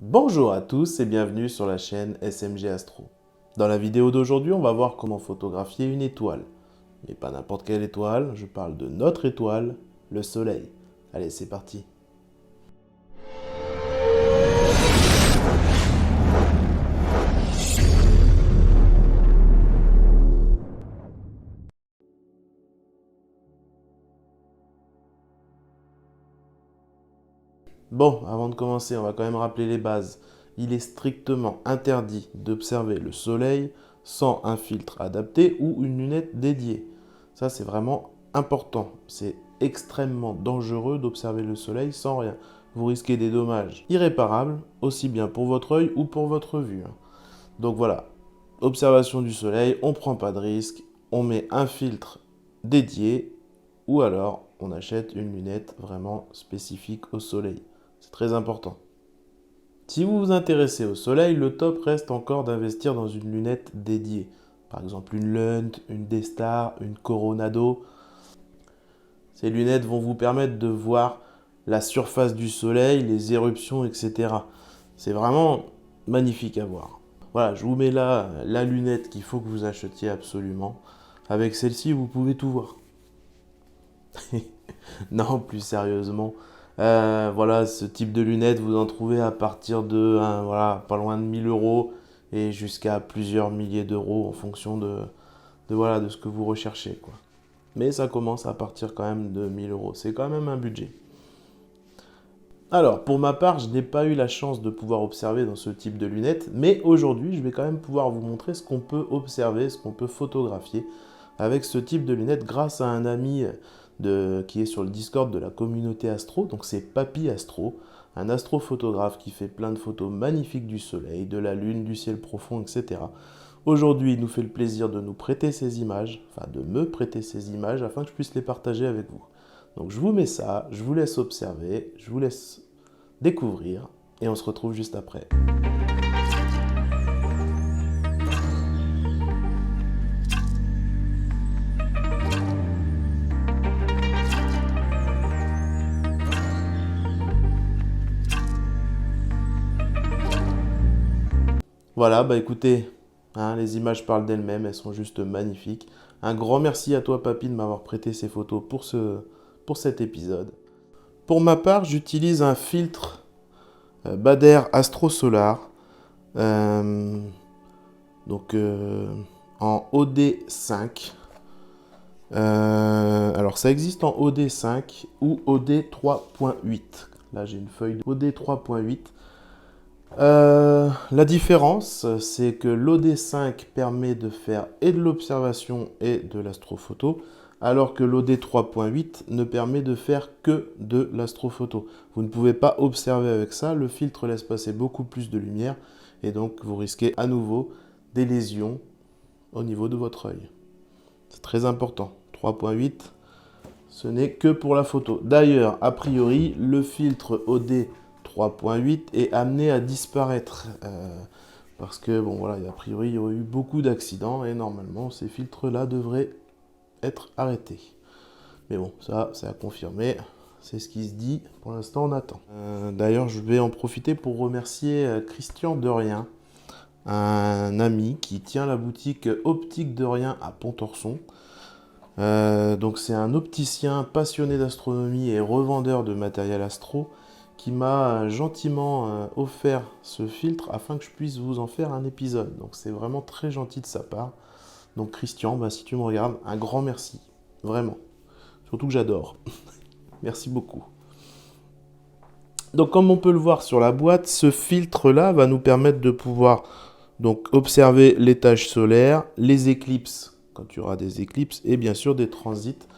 Bonjour à tous et bienvenue sur la chaîne SMG Astro. Dans la vidéo d'aujourd'hui, on va voir comment photographier une étoile. Mais pas n'importe quelle étoile, je parle de notre étoile, le Soleil. Allez, c'est parti. Bon, avant de commencer, on va quand même rappeler les bases. Il est strictement interdit d'observer le Soleil sans un filtre adapté ou une lunette dédiée. Ça, c'est vraiment important. C'est extrêmement dangereux d'observer le Soleil sans rien. Vous risquez des dommages irréparables, aussi bien pour votre œil ou pour votre vue. Donc voilà, observation du Soleil, on ne prend pas de risque, on met un filtre dédié ou alors on achète une lunette vraiment spécifique au Soleil. C'est très important. Si vous vous intéressez au Soleil, le top reste encore d'investir dans une lunette dédiée. Par exemple une Lunt, une D-Star, une Coronado. Ces lunettes vont vous permettre de voir la surface du Soleil, les éruptions, etc. C'est vraiment magnifique à voir. Voilà, je vous mets là la lunette qu'il faut que vous achetiez absolument. Avec celle-ci, vous pouvez tout voir. Non, plus sérieusement. Voilà, ce type de lunettes, vous en trouvez à partir de voilà, pas loin de 1000 euros et jusqu'à plusieurs milliers d'euros en fonction voilà, de ce que vous recherchez, quoi. Mais ça commence à partir quand même de 1000 euros. C'est quand même un budget. Alors, pour ma part, je n'ai pas eu la chance de pouvoir observer dans ce type de lunettes, mais aujourd'hui, je vais quand même pouvoir vous montrer ce qu'on peut observer, ce qu'on peut photographier avec ce type de lunettes grâce à un ami qui est sur le Discord de la communauté Astro, donc c'est Papy Astro, un astrophotographe qui fait plein de photos magnifiques du soleil, de la lune, du ciel profond, etc. Aujourd'hui, il nous fait le plaisir de nous prêter ces images, enfin de me prêter ces images afin que je puisse les partager avec vous. Donc je vous mets ça, je vous laisse observer, je vous laisse découvrir et on se retrouve juste après. Voilà, bah écoutez, les images parlent d'elles-mêmes, elles sont juste magnifiques. Un grand merci à toi Papy de m'avoir prêté ces photos pour cet épisode. Pour ma part, j'utilise un filtre Bader Astro Solar. euh, en OD5. Alors ça existe en OD5 ou OD 3.8. Là j'ai une feuille de OD 3.8. La différence, c'est que l'OD5 permet de faire et de l'observation et de l'astrophoto, alors que l'OD 3.8 ne permet de faire que de l'astrophoto. Vous ne pouvez pas observer avec ça, le filtre laisse passer beaucoup plus de lumière, et donc vous risquez à nouveau des lésions au niveau de votre œil. C'est très important. 3.8, ce n'est que pour la photo. D'ailleurs, a priori, le filtre OD 3.8 est amené à disparaître. Parce que, bon, voilà, a priori, il y aurait eu beaucoup d'accidents et normalement, ces filtres-là devraient être arrêtés. Mais bon, ça, c'est à confirmer. C'est ce qui se dit. Pour l'instant, on attend. D'ailleurs, je vais en profiter pour remercier Christian Derien, un ami qui tient la boutique Optique Derien à Pontorson. Donc c'est un opticien passionné d'astronomie et revendeur de matériel astro qui m'a gentiment offert ce filtre afin que je puisse vous en faire un épisode. Donc c'est vraiment très gentil de sa part. Donc Christian, bah, si tu me regardes, un grand merci. Vraiment. Surtout que j'adore. Merci beaucoup. Donc comme on peut le voir sur la boîte, ce filtre-là va nous permettre de pouvoir donc observer les taches solaires, les éclipses, quand tu auras des éclipses, et bien sûr des transits.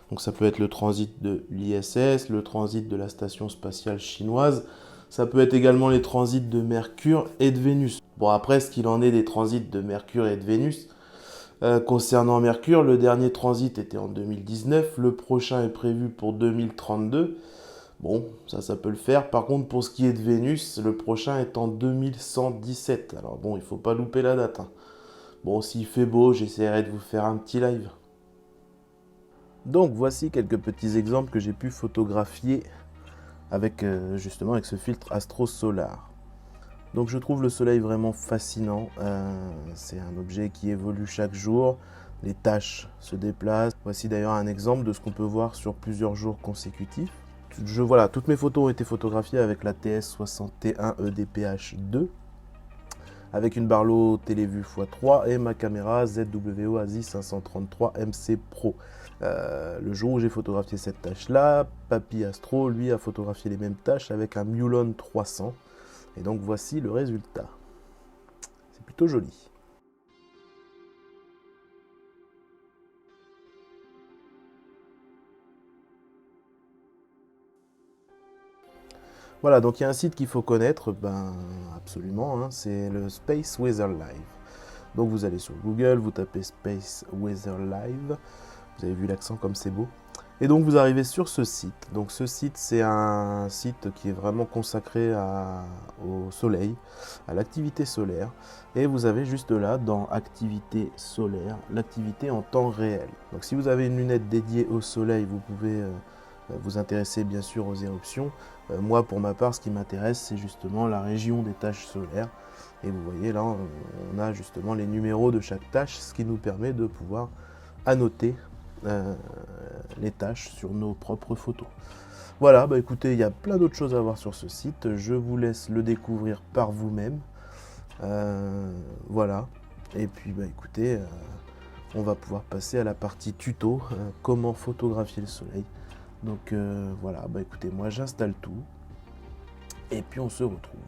Donc ça peut être le transit de l'ISS, le transit de la station spatiale chinoise, ça peut être également les transits de Mercure et de Vénus. Bon après, ce qu'il en est des transits de Mercure et de Vénus, concernant Mercure, le dernier transit était en 2019, le prochain est prévu pour 2032. Bon, ça peut le faire. Par contre, pour ce qui est de Vénus, le prochain est en 2117. Alors bon, il faut pas louper la date, hein. Bon, s'il fait beau, j'essaierai de vous faire un petit live. Donc voici quelques petits exemples que j'ai pu photographier avec justement avec ce filtre Astro Solar. Donc je trouve le soleil vraiment fascinant. C'est un objet qui évolue chaque jour. Les taches se déplacent. Voici d'ailleurs un exemple de ce qu'on peut voir sur plusieurs jours consécutifs. Voilà, toutes mes photos ont été photographiées avec la TS61 EDPH2 avec une Barlow Télévue x3 et ma caméra ZWO ASI 533 MC Pro. Le jour où j'ai photographié cette tâche-là, Papy Astro, lui, a photographié les mêmes tâches avec un Mulon 300. Et donc voici le résultat. C'est plutôt joli. Voilà, donc il y a un site qu'il faut connaître, absolument, hein, c'est le Space Weather Live. Donc vous allez sur Google, vous tapez Space Weather Live, vous avez vu l'accent comme c'est beau. Et donc vous arrivez sur ce site. Donc ce site, c'est un site qui est vraiment consacré au soleil, à l'activité solaire. Et vous avez juste là, dans activité solaire, l'activité en temps réel. Donc si vous avez une lunette dédiée au soleil, vous pouvez vous intéresser bien sûr aux éruptions. Moi, pour ma part, ce qui m'intéresse, c'est justement la région des taches solaires. Et vous voyez là, on a justement les numéros de chaque tâche, ce qui nous permet de pouvoir annoter les tâches sur nos propres photos. Voilà, écoutez, il y a plein d'autres choses à voir sur ce site. Je vous laisse le découvrir par vous-même. Voilà. Et puis, écoutez, on va pouvoir passer à la partie tuto, comment photographier le soleil. Donc voilà, écoutez, moi j'installe tout. Et puis on se retrouve.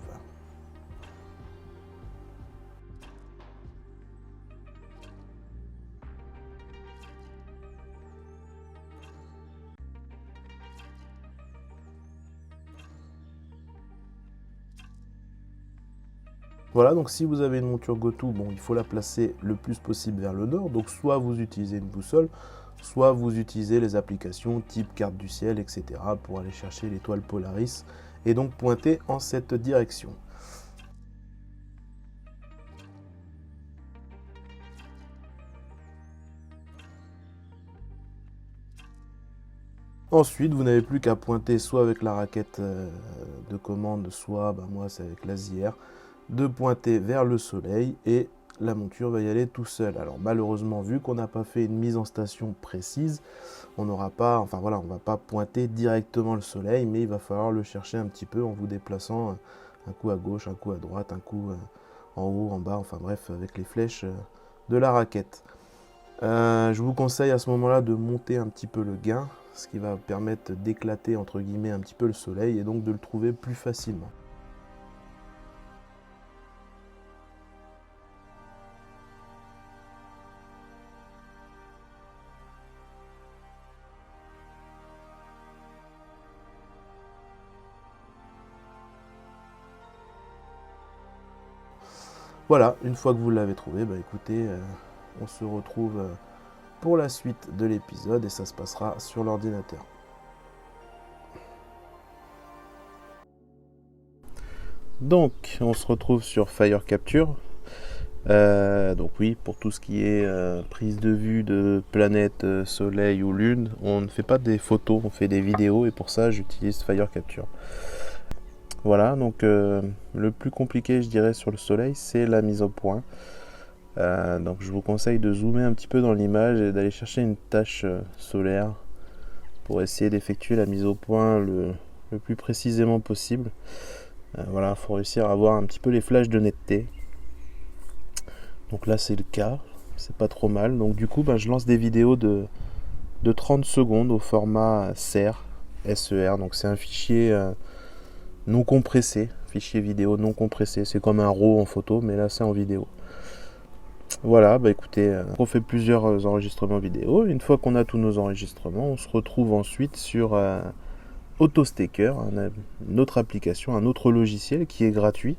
Voilà, donc si vous avez une monture GoTo, il faut la placer le plus possible vers le nord. Donc soit vous utilisez une boussole, soit vous utilisez les applications type carte du ciel, etc. pour aller chercher l'étoile Polaris et donc pointer en cette direction. Ensuite, vous n'avez plus qu'à pointer soit avec la raquette de commande, soit, moi c'est avec l'ASIR, de pointer vers le soleil et la monture va y aller tout seul. Alors malheureusement, vu qu'on n'a pas fait une mise en station précise, on n'aura pas, on va pas pointer directement le soleil, mais il va falloir le chercher un petit peu en vous déplaçant un coup à gauche, un coup à droite, un coup en haut, en bas, enfin bref, avec les flèches de la raquette. Je vous conseille à ce moment-là de monter un petit peu le gain, ce qui va permettre d'éclater entre guillemets un petit peu le soleil et donc de le trouver plus facilement. Voilà, une fois que vous l'avez trouvé, écoutez, on se retrouve pour la suite de l'épisode et ça se passera sur l'ordinateur. Donc, on se retrouve sur Fire Capture. Donc oui, pour tout ce qui est prise de vue de planète, soleil ou lune, on ne fait pas des photos, on fait des vidéos et pour ça j'utilise Fire Capture. Voilà, donc le plus compliqué je dirais sur le soleil, c'est la mise au point. Donc je vous conseille de zoomer un petit peu dans l'image et d'aller chercher une tache solaire pour essayer d'effectuer la mise au point le plus précisément possible. Voilà, il faut réussir à avoir un petit peu les flashs de netteté. Donc là c'est le cas, c'est pas trop mal. Donc du coup je lance des vidéos de 30 secondes au format SER, SER. Donc c'est un fichier non compressé, fichier vidéo non compressé. C'est comme un RAW en photo, mais là c'est en vidéo. Voilà, écoutez, on fait plusieurs enregistrements vidéo. Une fois qu'on a tous nos enregistrements, on se retrouve ensuite sur Autostaker, une autre application, un autre logiciel qui est gratuit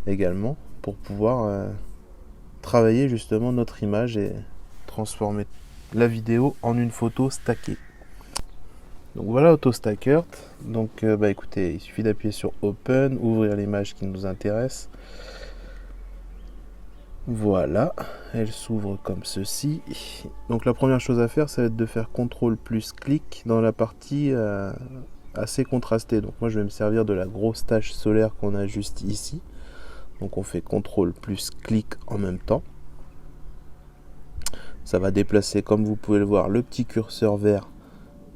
également pour pouvoir travailler justement notre image et transformer la vidéo en une photo stackée. Donc voilà Autostaker. Donc écoutez, il suffit d'appuyer sur Open, ouvrir l'image qui nous intéresse. Voilà, elle s'ouvre comme ceci. Donc la première chose à faire, ça va être de faire CTRL plus clic dans la partie assez contrastée. Donc moi je vais me servir de la grosse tache solaire qu'on a juste ici. Donc on fait CTRL plus clic en même temps. Ça va déplacer, comme vous pouvez le voir, le petit curseur vert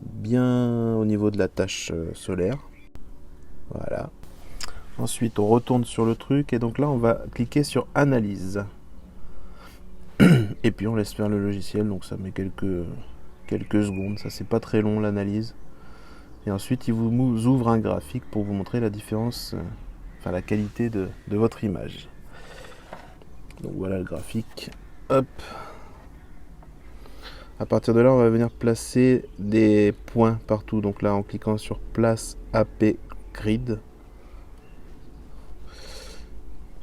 bien au niveau de la tâche solaire. Voilà. Ensuite, on retourne sur le truc et donc là, on va cliquer sur Analyse. Et puis, on laisse faire le logiciel, donc ça met quelques secondes. Ça, c'est pas très long, l'analyse. Et ensuite, il vous ouvre un graphique pour vous montrer la différence, enfin la qualité de votre image. Donc voilà le graphique. Hop. À partir de là, on va venir placer des points partout. Donc là, en cliquant sur Place AP Grid,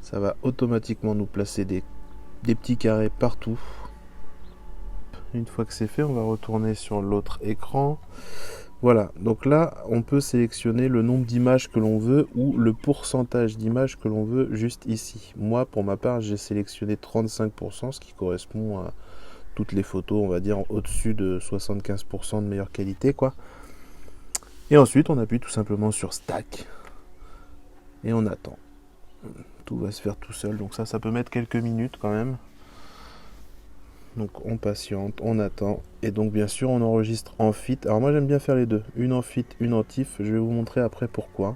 ça va automatiquement nous placer des petits carrés partout. Une fois que c'est fait, on va retourner sur l'autre écran. Voilà, donc là, on peut sélectionner le nombre d'images que l'on veut ou le pourcentage d'images que l'on veut juste ici. Moi, pour ma part, j'ai sélectionné 35%, ce qui correspond à toutes les photos, on va dire, au-dessus de 75% de meilleure qualité, quoi. Et ensuite, on appuie tout simplement sur Stack. Et on attend. Tout va se faire tout seul, donc ça peut mettre quelques minutes quand même. Donc on patiente, on attend, et donc bien sûr on enregistre en fit. Alors moi j'aime bien faire les deux, une en fit, une en TIFF. Je vais vous montrer après pourquoi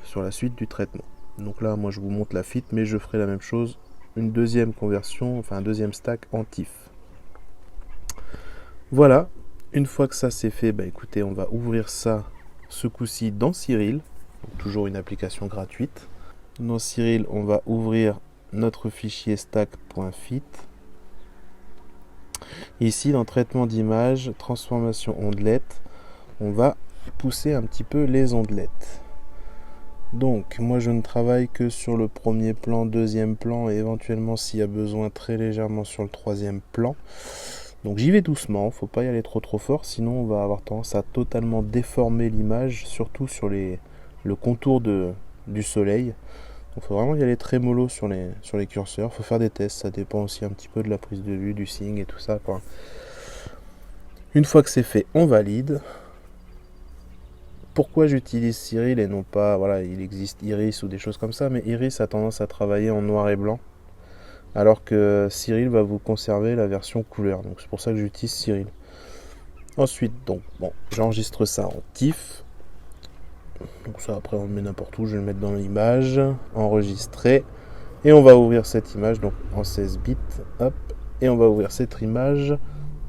sur la suite du traitement. Donc là moi je vous montre la fit, mais je ferai la même chose, une deuxième conversion, enfin un deuxième stack en TIFF. Voilà, une fois que ça c'est fait, bah écoutez, on va ouvrir ça ce coup-ci dans Cyril, donc toujours une application gratuite. Dans Cyril, on va ouvrir notre fichier stack.fit. Ici, dans traitement d'image, transformation ondelette, on va pousser un petit peu les ondelettes. Donc, moi je ne travaille que sur le premier plan, deuxième plan et éventuellement s'il y a besoin très légèrement sur le troisième plan. Donc j'y vais doucement, faut pas y aller trop fort, sinon on va avoir tendance à totalement déformer l'image, surtout sur le contour du soleil. Il faut vraiment y aller très mollo sur les curseurs. Il faut faire des tests, ça dépend aussi un petit peu de la prise de vue, du signe et tout ça, quoi. Une fois que c'est fait, on valide. Pourquoi j'utilise Cyril et non pas, voilà, il existe Iris ou des choses comme ça, mais Iris a tendance à travailler en noir et blanc, alors que Cyril va vous conserver la version couleur. Donc c'est pour ça que j'utilise Cyril. Ensuite, donc, bon, j'enregistre ça en TIFF. Donc ça, après, on le met n'importe où. Je vais le mettre dans l'image, enregistrer. Et on va ouvrir cette image donc en 16 bits. Hop. Et on va ouvrir cette image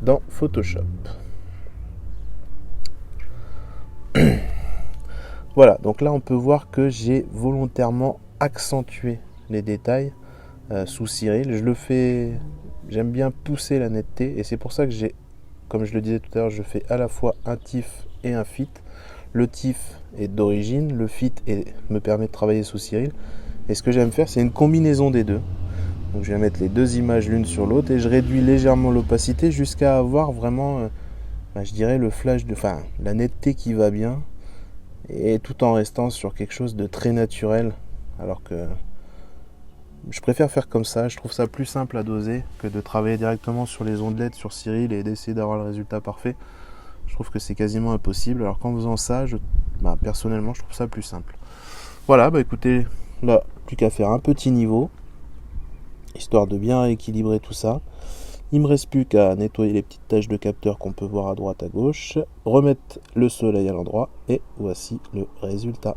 dans Photoshop. Voilà, donc là on peut voir que j'ai volontairement accentué les détails sous Cyril. Je le fais, j'aime bien pousser la netteté et c'est pour ça que j'ai, comme je le disais tout à l'heure, je fais à la fois un TIFF et un fit. Le TIFF est d'origine, le fit me permet de travailler sous Cyril. Et ce que j'aime faire, c'est une combinaison des deux. Donc je vais mettre les deux images l'une sur l'autre et je réduis légèrement l'opacité jusqu'à avoir vraiment, je dirais, le flash, la netteté qui va bien, et tout en restant sur quelque chose de très naturel. Alors que je préfère faire comme ça, je trouve ça plus simple à doser que de travailler directement sur les ondelettes, sur Cyril et d'essayer d'avoir le résultat parfait. Je trouve que c'est quasiment impossible. Alors qu'en faisant ça, personnellement, je trouve ça plus simple. Voilà, écoutez, là, plus qu'à faire un petit niveau, histoire de bien rééquilibrer tout ça. Il me reste plus qu'à nettoyer les petites taches de capteur qu'on peut voir à droite à gauche, remettre le soleil à l'endroit et voici le résultat.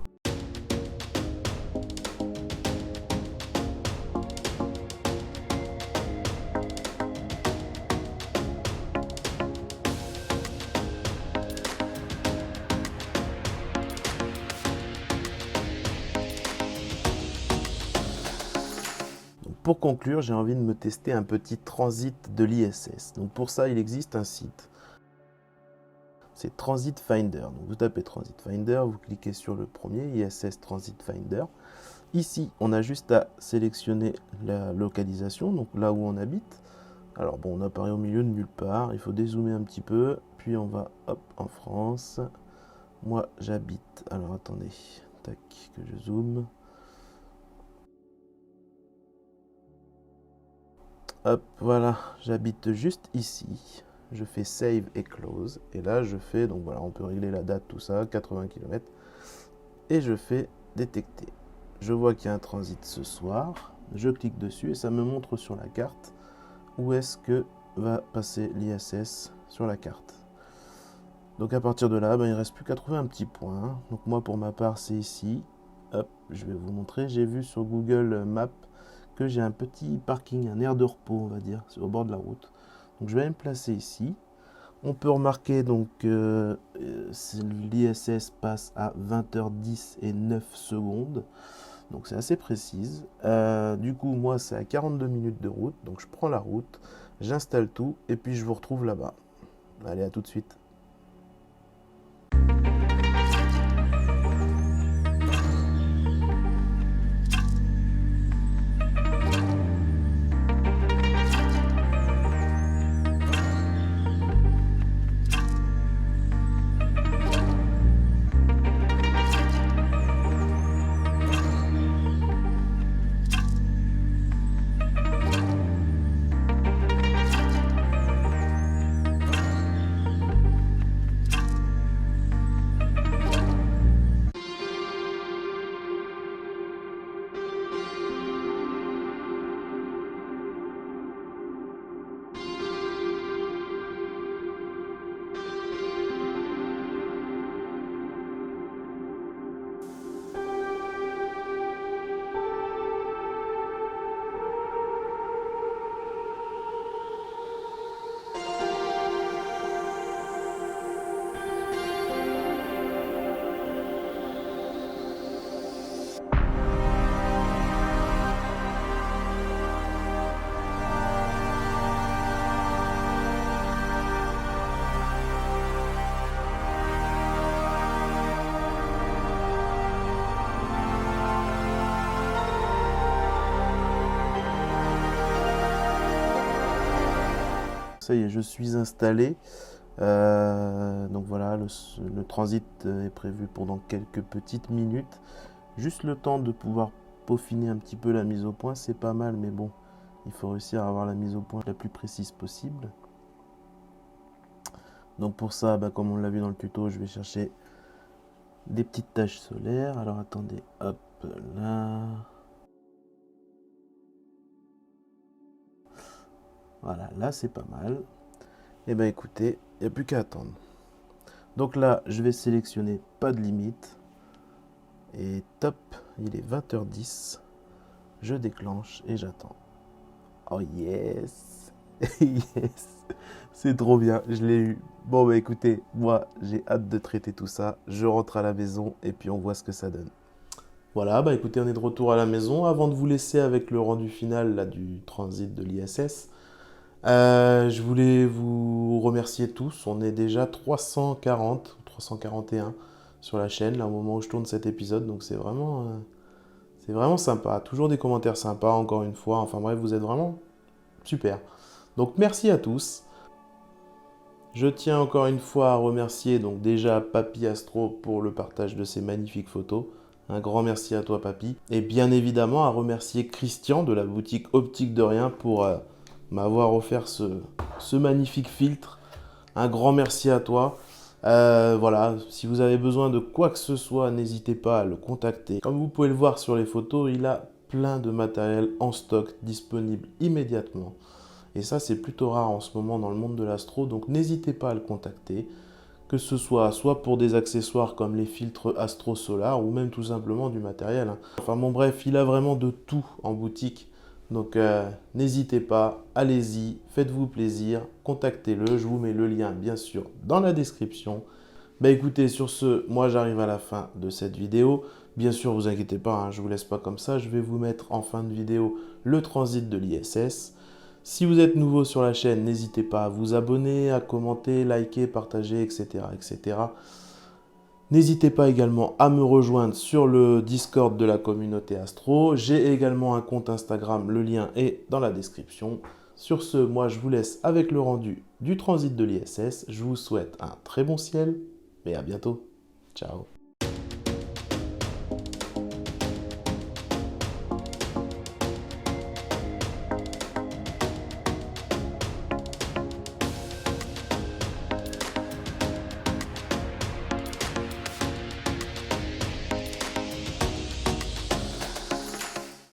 Pour conclure, j'ai envie de me tester un petit transit de l'ISS. Donc pour ça, il existe un site. C'est Transit Finder. Donc vous tapez Transit Finder, vous cliquez sur le premier, ISS Transit Finder. Ici, on a juste à sélectionner la localisation, donc là où on habite. Alors bon, on apparaît au milieu de nulle part, il faut dézoomer un petit peu, puis on va, hop, en France. Moi, j'habite, alors attendez, tac, que je zoome. Hop, voilà, j'habite juste ici. Je fais Save et Close. Et là, je fais, on peut régler la date, tout ça, 80 km. Et je fais Détecter. Je vois qu'il y a un transit ce soir. Je clique dessus et ça me montre sur la carte où est-ce que va passer l'ISS sur la carte. Donc à partir de là, il ne reste plus qu'à trouver un petit point. Donc moi pour ma part c'est ici. Hop, je vais vous montrer. J'ai vu sur Google Maps que j'ai un petit parking, un aire de repos on va dire, au bord de la route. Donc je vais me placer ici. On peut remarquer donc l'ISS passe à 20h10 et 9 secondes. Donc c'est assez précise. Du coup, moi, c'est à 42 minutes de route. Donc je prends la route, j'installe tout et puis je vous retrouve là-bas. Allez, à tout de suite. Ça y est, je suis installé. Donc voilà, le transit est prévu pour dans quelques petites minutes. Juste le temps de pouvoir peaufiner un petit peu la mise au point, c'est pas mal, mais bon, il faut réussir à avoir la mise au point la plus précise possible. Donc pour ça, comme on l'a vu dans le tuto, je vais chercher des petites taches solaires. Alors attendez, hop là. Voilà, là c'est pas mal. Et écoutez, il n'y a plus qu'à attendre. Donc là, je vais sélectionner pas de limite. Et top, il est 20h10. Je déclenche et j'attends. Oh yes. Yes. C'est trop bien, je l'ai eu. Bon écoutez, moi j'ai hâte de traiter tout ça. Je rentre à la maison et puis on voit ce que ça donne. Voilà, écoutez, on est de retour à la maison. Avant de vous laisser avec le rendu final là, du transit de l'ISS, je voulais vous remercier tous. On est déjà 340, 341 sur la chaîne, là, au moment où je tourne cet épisode. Donc c'est vraiment sympa. Toujours des commentaires sympas, encore une fois. Enfin bref, vous êtes vraiment super. Donc merci à tous. Je tiens encore une fois à remercier donc déjà Papy Astro pour le partage de ces magnifiques photos. Un grand merci à toi Papy. Et bien évidemment à remercier Christian de la boutique Optique de Rien pour m'avoir offert ce magnifique filtre. Un grand merci à toi. Voilà, si vous avez besoin de quoi que ce soit, n'hésitez pas à le contacter. Comme vous pouvez le voir sur les photos, il a plein de matériel en stock disponible immédiatement. Et ça, c'est plutôt rare en ce moment dans le monde de l'astro, donc n'hésitez pas à le contacter. Que ce soit pour des accessoires comme les filtres Astro Solar ou même tout simplement du matériel. Enfin bon bref, il a vraiment de tout en boutique. Donc n'hésitez pas, allez-y, faites-vous plaisir, contactez-le. Je vous mets le lien bien sûr dans la description. Écoutez, sur ce, moi j'arrive à la fin de cette vidéo. Bien sûr, vous inquiétez pas, je ne vous laisse pas comme ça. Je vais vous mettre en fin de vidéo le transit de l'ISS. Si vous êtes nouveau sur la chaîne, n'hésitez pas à vous abonner, à commenter, liker, partager, etc. etc. N'hésitez pas également à me rejoindre sur le Discord de la communauté Astro. J'ai également un compte Instagram, le lien est dans la description. Sur ce, moi je vous laisse avec le rendu du transit de l'ISS. Je vous souhaite un très bon ciel et à bientôt. Ciao.